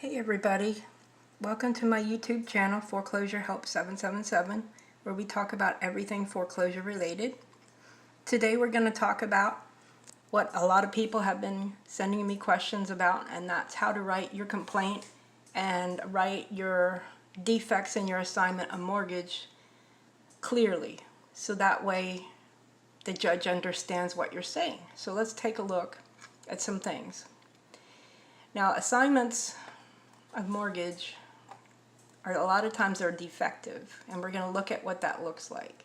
Hey everybody, welcome to my YouTube channel Foreclosure Help 777, where we talk about everything foreclosure related. Today we're going to talk about what a lot of people have been sending me questions about, and that's how to write your complaint and write your defects in your assignment of mortgage clearly, so that way the judge understands what you're saying. So let's take a look at some things. Now, assignments of mortgage are a lot of times they're defective, and we're going to look at what that looks like.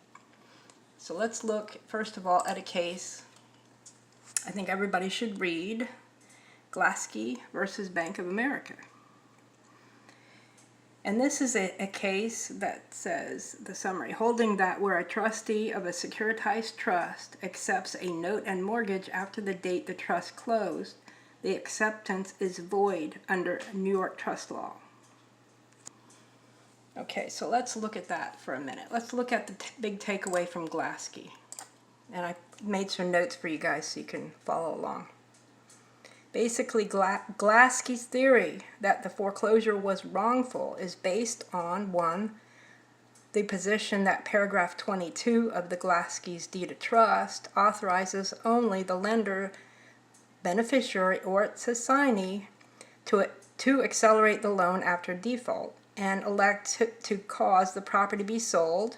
So let's look first of all at a case I think everybody should read, Glaski versus Bank of America. And this is a case that says, the summary, holding that where a trustee of a securitized trust accepts a note and mortgage after the date the trust closed, the acceptance is void under New York trust law. Okay, so let's look at that for a minute. Let's look at the big takeaway from Glaski. And I made some notes for you guys so you can follow along. Basically, Glaski's theory that the foreclosure was wrongful is based on, one, the position that paragraph 22 of the Glaski's deed of trust authorizes only the lender, beneficiary, or its assignee to accelerate the loan after default and elect to cause the property be sold,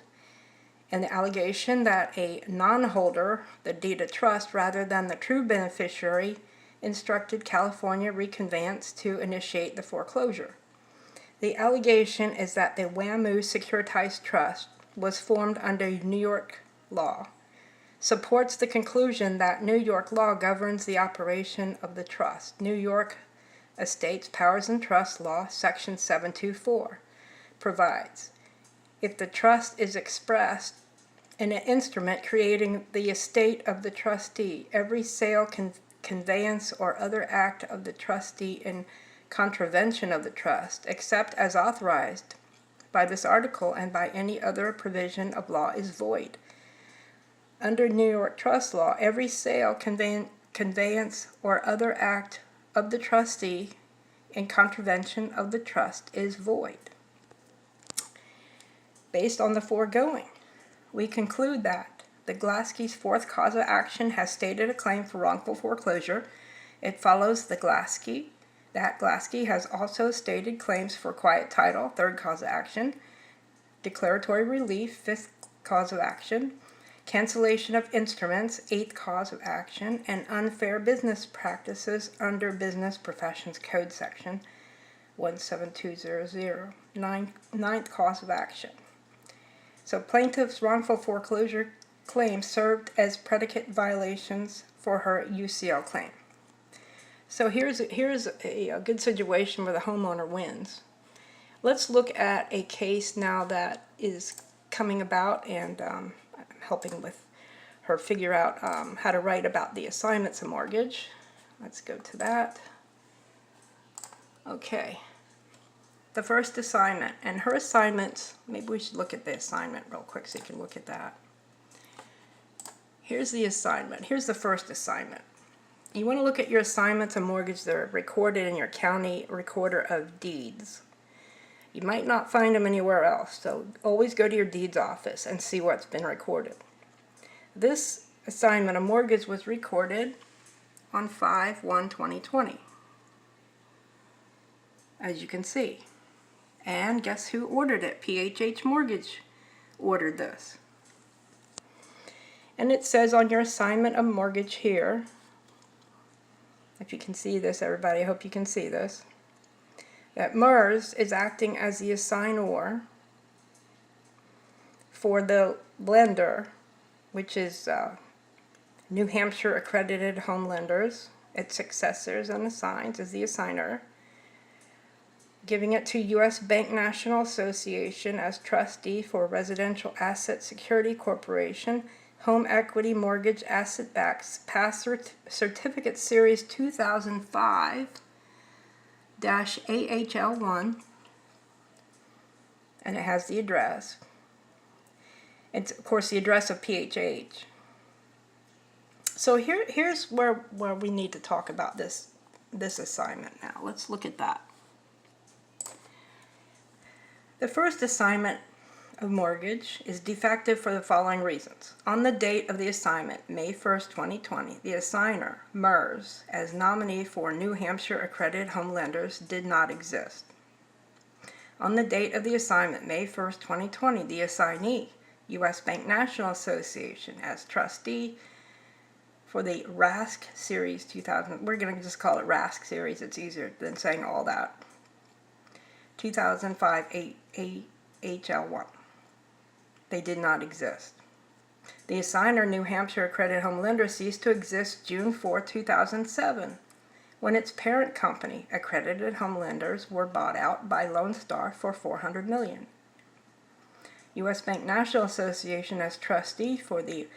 and the allegation that a non-holder, the deed of trust, rather than the true beneficiary, instructed California reconveyance to initiate the foreclosure. The allegation is that the WAMU Securitized Trust was formed under New York law, supports the conclusion that New York law governs the operation of the trust. New York Estates Powers and Trust Law, Section 724, provides, if the trust is expressed in an instrument creating the estate of the trustee, every sale, conveyance, or other act of the trustee in contravention of the trust, except as authorized by this article and by any other provision of law, is void. Under New York trust law, every sale, conveyance, or other act of the trustee in contravention of the trust is void. Based on the foregoing, we conclude that the Glaski's fourth cause of action has stated a claim for wrongful foreclosure. It follows that Glaski has also stated claims for quiet title, third cause of action, declaratory relief, fifth cause of action, cancellation of instruments, eighth cause of action, and unfair business practices under Business Professions Code Section 17200, ninth cause of action. So plaintiff's wrongful foreclosure claim served as predicate violations for her UCL claim. So here's a good situation where the homeowner wins. Let's look at a case now that is coming about, and I'm helping with her figure out how to write about the assignments of mortgage. Let's go to that. Okay. The first assignment, and her assignments, maybe we should look at the assignment real quick so you can look at that. Here's the assignment. Here's the first assignment. You want to look at your assignments of mortgage that are recorded in your county recorder of deeds. You might not find them anywhere else, so always go to your deeds office and see what's been recorded. This assignment of mortgage was recorded on 5/1/2020, as you can see. And guess who ordered it? PHH Mortgage ordered this. And it says on your assignment of mortgage here, if you can see this, everybody, I hope you can see this, that MERS is acting as the assignor for the lender, which is New Hampshire Accredited Home Lenders, its successors and assigns as the assigner, giving it to U.S. Bank National Association as trustee for Residential Asset Security Corporation, Home Equity Mortgage Asset Backs Pass Certificate Series 2005-AHL1, and it has the address. It's, of course, the address of PHH. So here's where we need to talk about this assignment now. Let's look at that. The first assignment of mortgage is defective for the following reasons. On the date of the assignment, May 1st, 2020, the assigner, MERS, as nominee for New Hampshire accredited home lenders did not exist. On the date of the assignment, May 1st, 2020, the assignee, U.S. Bank National Association, as trustee for the RASC Series 2000, we're going to just call it RASC Series, it's easier than saying all that, 2005 AHL1. They did not exist. The assigner, New Hampshire accredited home lender, ceased to exist June 4, 2007, when its parent company, Accredited Home Lenders, were bought out by Lone Star for $400 million. U.S. Bank National Association, as trustee for the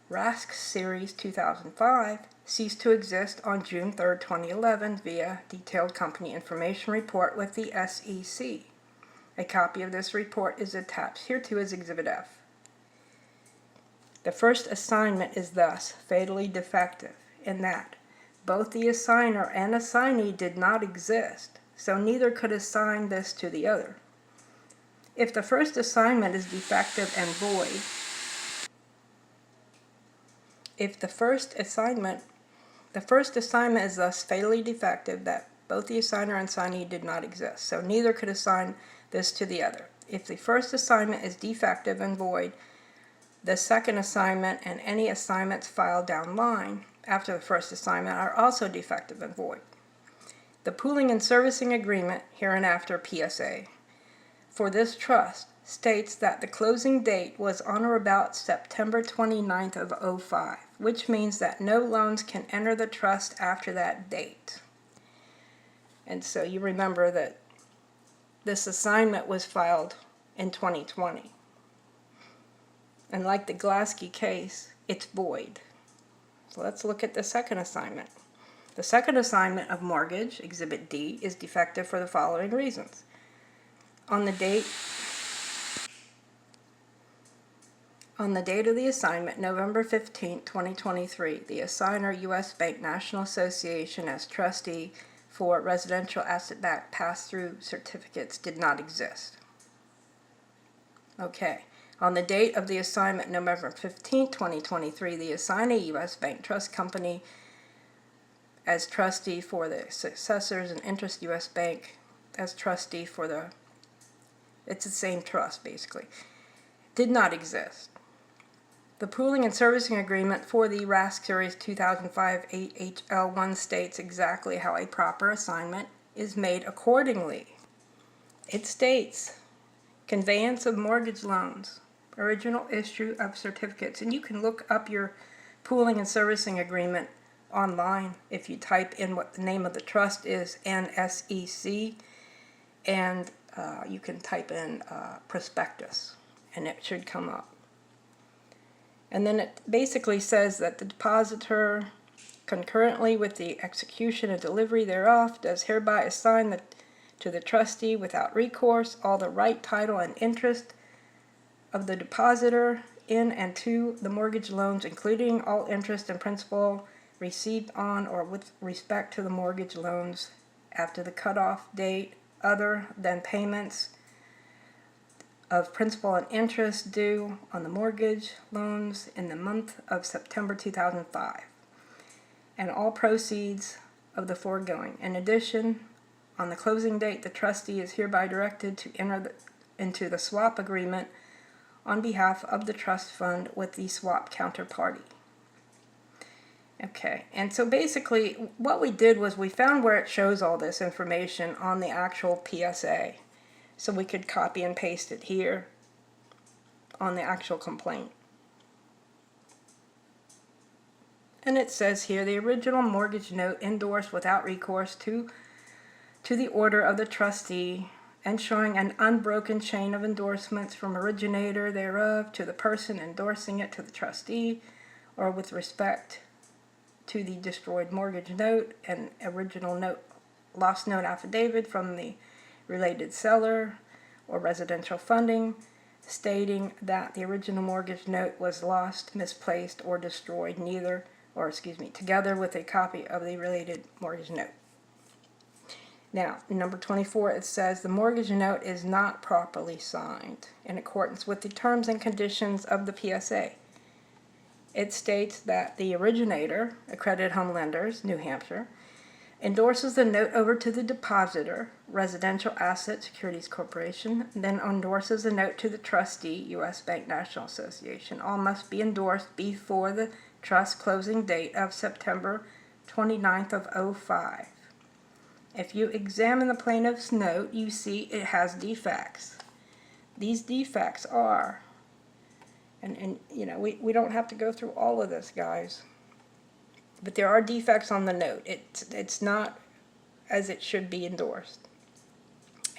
RASC Series 2005, ceased to exist on June 3, 2011 via detailed company information report with the SEC. A copy of this report is attached hereto as Exhibit F. The first assignment is thus fatally defective in that both the assigner and assignee did not exist, so neither could assign this to the other. If the first assignment is defective and void, the first assignment is thus fatally defective that both the assigner and assignee did not exist, so neither could assign this to the other. If the first assignment is defective and void, the second assignment and any assignments filed down line after the first assignment are also defective and void. The pooling and servicing agreement, hereinafter PSA, for this trust states that the closing date was on or about September 29th of 2005, which means that no loans can enter the trust after that date. And so you remember that this assignment was filed in 2020. And like the Glasky case, it's void. So let's look at the second assignment. The second assignment of mortgage, Exhibit D, is defective for the following reasons. On the date of the assignment, November 15, 2023, the assigner, U.S. Bank National Association, as trustee for residential asset-backed pass-through certificates did not exist. Okay. On the date of the assignment, November 15, 2023, the assignee, U.S. Bank Trust Company, as trustee for the successors and interest U.S. Bank, as trustee for it's the same trust basically, did not exist. The pooling and servicing agreement for the RASC Series 2005 AHL1 states exactly how a proper assignment is made accordingly. It states conveyance of mortgage loans, original issue of certificates, and you can look up your pooling and servicing agreement online if you type in what the name of the trust is, NSEC, and you can type in prospectus and it should come up. And then it basically says that the depositor, concurrently with the execution and delivery thereof, does hereby assign to the trustee without recourse all the right, title, and interest of the depositor in and to the mortgage loans, including all interest and principal received on or with respect to the mortgage loans after the cutoff date, other than payments of principal and interest due on the mortgage loans in the month of September 2005, and all proceeds of the foregoing. In addition, on the closing date, the trustee is hereby directed to enter into the swap agreement on behalf of the trust fund with the swap counterparty. Okay, and so basically what we did was we found where it shows all this information on the actual PSA. So we could copy and paste it here on the actual complaint. And it says here, the original mortgage note endorsed without recourse to the order of the trustee, and showing an unbroken chain of endorsements from originator thereof to the person endorsing it to the trustee, or with respect to the destroyed mortgage note, and original note, lost note affidavit from the related seller or residential funding, stating that the original mortgage note was lost, misplaced, or destroyed, together with a copy of the related mortgage note. Now, number 24, it says the mortgage note is not properly signed in accordance with the terms and conditions of the PSA. It states that the originator, Accredited Home Lenders, New Hampshire, endorses the note over to the depositor, Residential Asset Securities Corporation, then endorses the note to the trustee, U.S. Bank National Association. All must be endorsed before the trust closing date of September 29th of 05. If you examine the plaintiff's note, you see it has defects. These defects are, and you know, we don't have to go through all of this, guys, but there are defects on the note. It's not as it should be endorsed.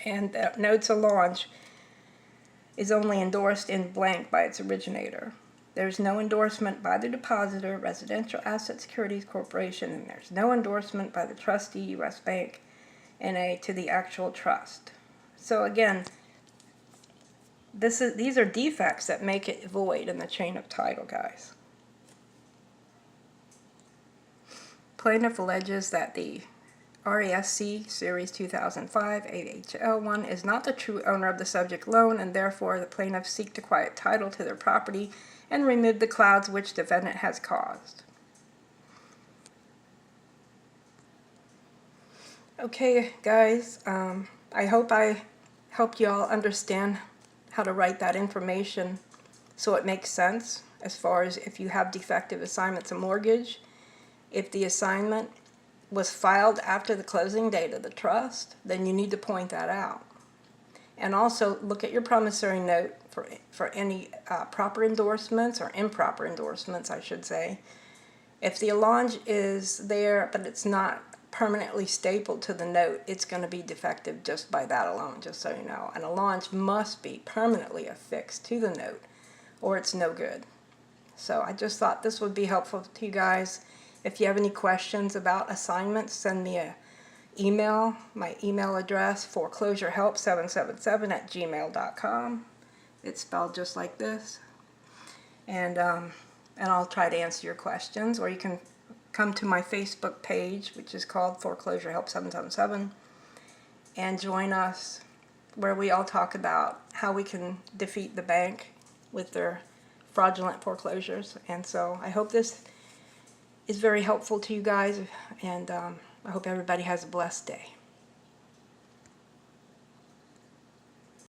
And the notes of launch is only endorsed in blank by its originator. There's no endorsement by the depositor, Residential Asset Securities Corporation, and there's no endorsement by the trustee, U.S. Bank, N.A., to the actual trust. So again, these are defects that make it void in the chain of title, guys. Plaintiff alleges that the RESC Series 2005 AHL1 is not the true owner of the subject loan, and therefore the plaintiffs seek to quiet title to their property and remove the clouds which defendant has caused. Okay, guys, I hope I helped you all understand how to write that information so it makes sense as far as if you have defective assignments of mortgage. If the assignment was filed after the closing date of the trust, then you need to point that out. And also look at your promissory note for any proper endorsements or improper endorsements, I should say. If the allonge is there but it's not permanently stapled to the note, it's going to be defective just by that alone, just so you know. An allonge must be permanently affixed to the note or it's no good. So I just thought this would be helpful to you guys. If you have any questions about assignments, send me an email. My email address, foreclosurehelp777@gmail.com. It's spelled just like this. And I'll try to answer your questions, or you can come to my Facebook page, which is called Foreclosure Help 777, and join us where we all talk about how we can defeat the bank with their fraudulent foreclosures. And so I hope this is very helpful to you guys, and I hope everybody has a blessed day.